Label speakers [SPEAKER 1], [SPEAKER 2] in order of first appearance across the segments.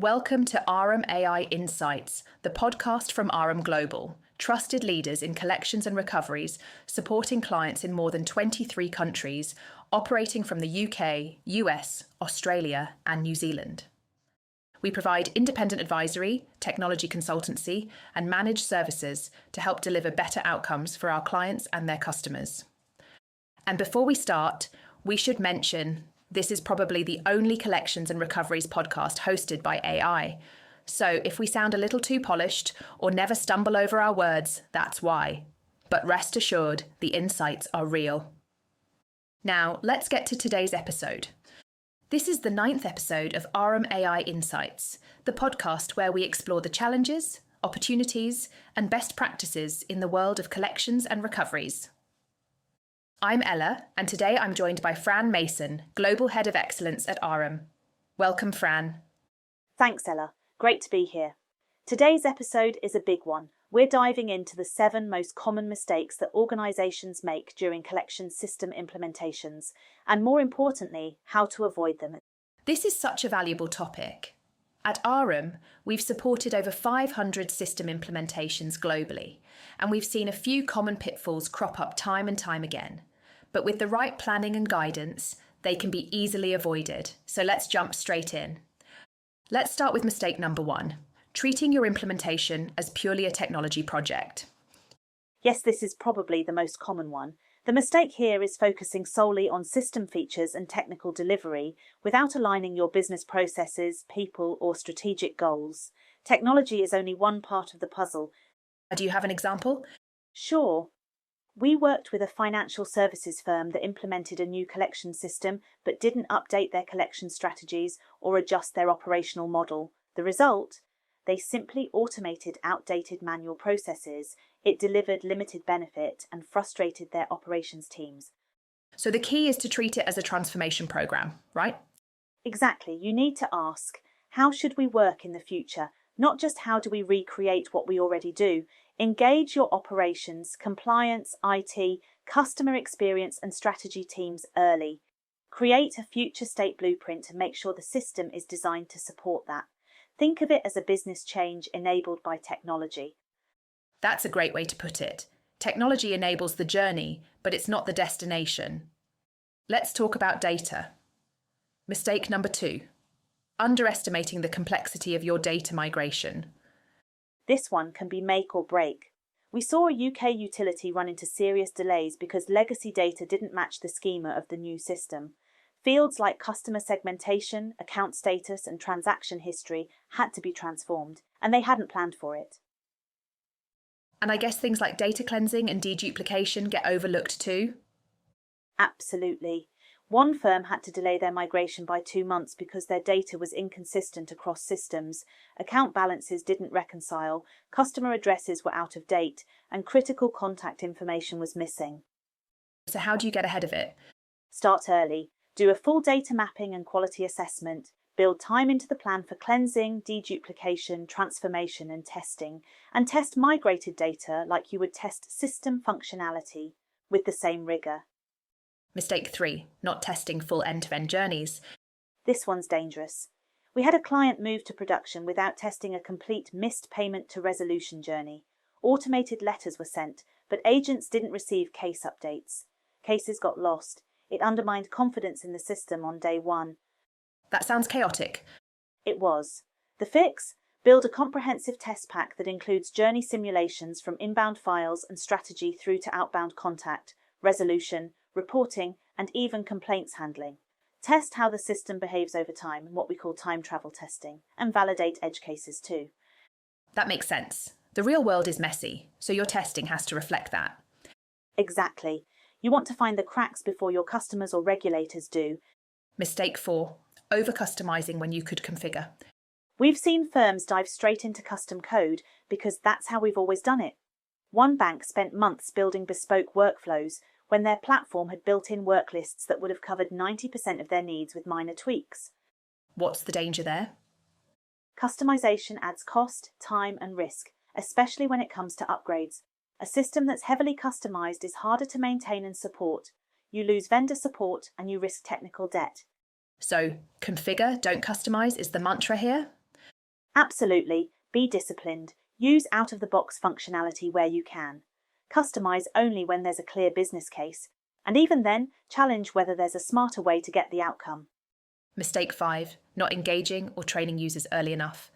[SPEAKER 1] Welcome to RM AI Insights, the podcast from RM Global, trusted leaders in collections and recoveries, supporting clients in more than 23 countries, operating from the UK, US, Australia, and New Zealand. We provide independent advisory, technology consultancy, and managed services to help deliver better outcomes for our clients and their customers. And before we start, we should mention this is probably the only collections and recoveries podcast hosted by AI. So if we sound a little too polished or never stumble over our words, that's why. But rest assured, the insights are real. Now, let's get to today's episode. This is the 9th episode of RM AI Insights, the podcast where we explore the challenges, opportunities, and best practices in the world of collections and recoveries. I'm Ella, and today I'm joined by Fran Mason, Global Head of Excellence at RM. Welcome, Fran.
[SPEAKER 2] Thanks, Ella. Great to be here. Today's episode is a big one. We're diving into the 7 most common mistakes that organisations make during collection system implementations, and more importantly, how to avoid them.
[SPEAKER 1] This is such a valuable topic. At RM, we've supported over 500 system implementations globally, and we've seen a few common pitfalls crop up time and time again. But with the right planning and guidance, they can be easily avoided. So let's jump straight in. Let's start with mistake number 1, treating your implementation as purely a technology project.
[SPEAKER 2] Yes, this is probably the most common one. The mistake here is focusing solely on system features and technical delivery without aligning your business processes, people, or strategic goals. Technology is only one part of the puzzle.
[SPEAKER 1] Do you have an example?
[SPEAKER 2] Sure. We worked with a financial services firm that implemented a new collection system but didn't update their collection strategies or adjust their operational model. The result? They simply automated outdated manual processes. It delivered limited benefit and frustrated their operations teams.
[SPEAKER 1] So the key is to treat it as a transformation program, right?
[SPEAKER 2] Exactly. You need to ask, how should we work in the future? Not just how do we recreate what we already do. Engage your operations, compliance, IT, customer experience and strategy teams early. Create a future state blueprint to make sure the system is designed to support that. Think of it as a business change enabled by technology.
[SPEAKER 1] That's a great way to put it. Technology enables the journey, but it's not the destination. Let's talk about data. Mistake number 2, underestimating the complexity of your data migration.
[SPEAKER 2] This one can be make or break. We saw a UK utility run into serious delays because legacy data didn't match the schema of the new system. Fields like customer segmentation, account status, and transaction history had to be transformed, and they hadn't planned for it.
[SPEAKER 1] And I guess things like data cleansing and deduplication get overlooked too?
[SPEAKER 2] Absolutely. One firm had to delay their migration by 2 months because their data was inconsistent across systems, account balances didn't reconcile, customer addresses were out of date, and critical contact information was missing.
[SPEAKER 1] So how do you get ahead of it?
[SPEAKER 2] Start early. Do a full data mapping and quality assessment. Build time into the plan for cleansing, deduplication, transformation, and testing. And test migrated data like you would test system functionality with the same rigour.
[SPEAKER 1] Mistake 3, not testing full end-to-end journeys.
[SPEAKER 2] This one's dangerous. We had a client move to production without testing a complete missed payment to resolution journey. Automated letters were sent, but agents didn't receive case updates. Cases got lost. It undermined confidence in the system on day 1.
[SPEAKER 1] That sounds chaotic.
[SPEAKER 2] It was. The fix? Build a comprehensive test pack that includes journey simulations from inbound files and strategy through to outbound contact, resolution, reporting, and even complaints handling. Test how the system behaves over time, what we call time travel testing, and validate edge cases too.
[SPEAKER 1] That makes sense. The real world is messy, so your testing has to reflect that.
[SPEAKER 2] Exactly. You want to find the cracks before your customers or regulators do.
[SPEAKER 1] Mistake 4, over-customising when you could configure.
[SPEAKER 2] We've seen firms dive straight into custom code because that's how we've always done it. One bank spent months building bespoke workflows when their platform had built-in work lists that would have covered 90% of their needs with minor tweaks.
[SPEAKER 1] What's the danger there?
[SPEAKER 2] Customization adds cost, time, and risk, especially when it comes to upgrades. A system that's heavily customized is harder to maintain and support. You lose vendor support and you risk technical debt.
[SPEAKER 1] So, configure, don't customize is the mantra here?
[SPEAKER 2] Absolutely, be disciplined. Use out-of-the-box functionality where you can. Customize only when there's a clear business case, and even then, challenge whether there's a smarter way to get the outcome.
[SPEAKER 1] Mistake 5, not engaging or training users early enough.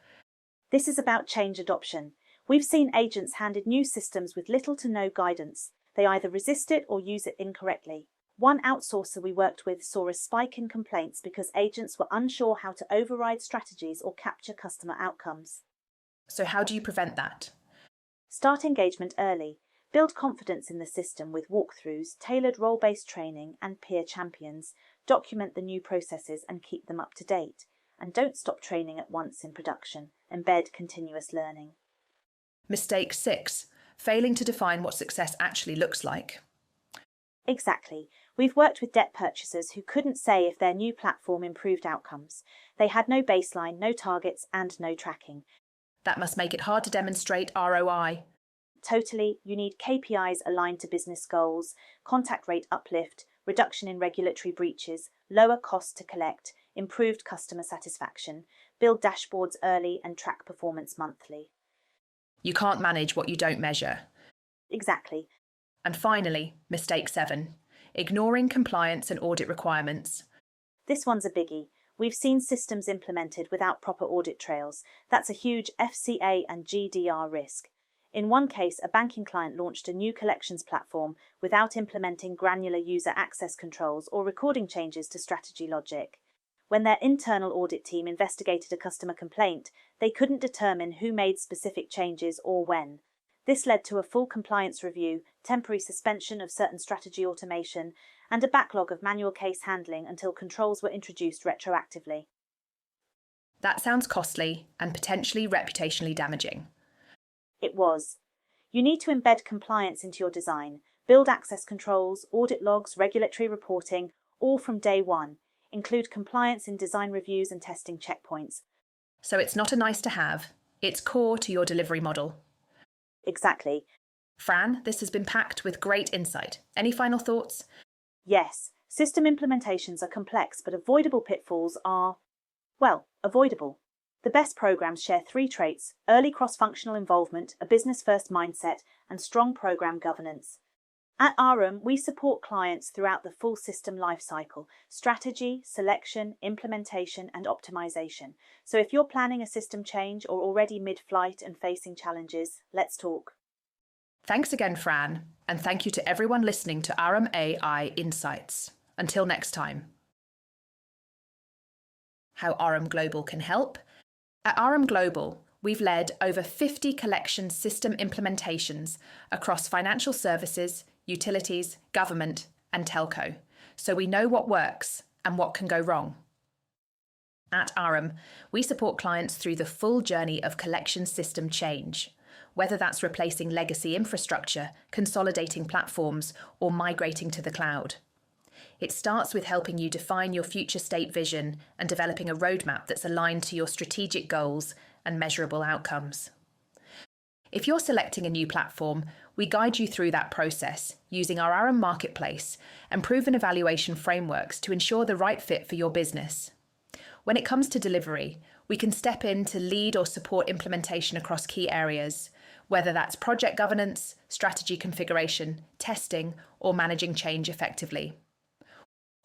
[SPEAKER 2] This is about change adoption. We've seen agents handed new systems with little to no guidance. They either resist it or use it incorrectly. One outsourcer we worked with saw a spike in complaints because agents were unsure how to override strategies or capture customer outcomes.
[SPEAKER 1] So how do you prevent that?
[SPEAKER 2] Start engagement early. Build confidence in the system with walkthroughs, tailored role-based training, and peer champions. Document the new processes and keep them up to date. And don't stop training at once in production. Embed continuous learning.
[SPEAKER 1] Mistake 6, failing to define what success actually looks like.
[SPEAKER 2] Exactly. We've worked with debt purchasers who couldn't say if their new platform improved outcomes. They had no baseline, no targets, and no tracking.
[SPEAKER 1] That must make it hard to demonstrate ROI.
[SPEAKER 2] Totally, you need KPIs aligned to business goals, contact rate uplift, reduction in regulatory breaches, lower cost to collect, improved customer satisfaction, build dashboards early and track performance monthly.
[SPEAKER 1] You can't manage what you don't measure.
[SPEAKER 2] Exactly.
[SPEAKER 1] And finally, mistake 7, ignoring compliance and audit requirements.
[SPEAKER 2] This one's a biggie. We've seen systems implemented without proper audit trails. That's a huge FCA and GDR risk. In one case, a banking client launched a new collections platform without implementing granular user access controls or recording changes to strategy logic. When their internal audit team investigated a customer complaint, they couldn't determine who made specific changes or when. This led to a full compliance review, temporary suspension of certain strategy automation, and a backlog of manual case handling until controls were introduced retroactively.
[SPEAKER 1] That sounds costly and potentially reputationally damaging.
[SPEAKER 2] It was. You need to embed compliance into your design, build access controls, audit logs, regulatory reporting, all from day one. Include compliance in design reviews and testing checkpoints.
[SPEAKER 1] So it's not a nice to have, it's core to your delivery model.
[SPEAKER 2] Exactly.
[SPEAKER 1] Fran, this has been packed with great insight. Any final thoughts?
[SPEAKER 2] Yes, system implementations are complex, but avoidable pitfalls are, well, avoidable. The best programs share 3 traits: early cross-functional involvement, a business-first mindset, and strong program governance. At Arum, we support clients throughout the full system lifecycle: strategy, selection, implementation, and optimization. So if you're planning a system change or already mid-flight and facing challenges, let's talk.
[SPEAKER 1] Thanks again, Fran, and thank you to everyone listening to Arum AI Insights. Until next time. How Arum Global can help. At Arum Global, we've led over 50 collection system implementations across financial services, utilities, government, and telco, so we know what works and what can go wrong. At Arum, we support clients through the full journey of collection system change, whether that's replacing legacy infrastructure, consolidating platforms, or migrating to the cloud. It starts with helping you define your future state vision and developing a roadmap that's aligned to your strategic goals and measurable outcomes. If you're selecting a new platform, we guide you through that process using our Arum Marketplace and proven evaluation frameworks to ensure the right fit for your business. When it comes to delivery, we can step in to lead or support implementation across key areas, whether that's project governance, strategy configuration, testing, or managing change effectively.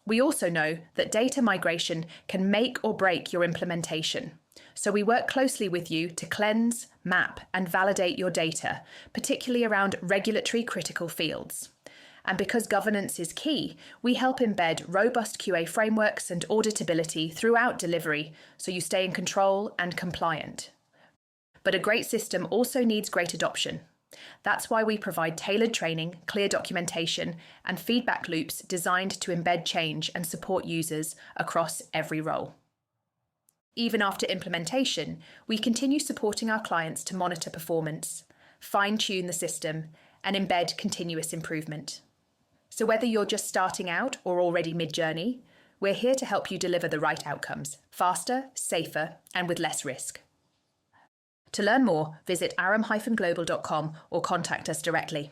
[SPEAKER 1] We also know that data migration can make or break your implementation, so we work closely with you to cleanse, map, and validate your data, particularly around regulatory critical fields. And because governance is key, we help embed robust QA frameworks and auditability throughout delivery so you stay in control and compliant. But a great system also needs great adoption. That's why we provide tailored training, clear documentation, and feedback loops designed to embed change and support users across every role. Even after implementation, we continue supporting our clients to monitor performance, fine-tune the system, and embed continuous improvement. So whether you're just starting out or already mid-journey, we're here to help you deliver the right outcomes, faster, safer, and with less risk. To learn more, visit arum-global.com or contact us directly.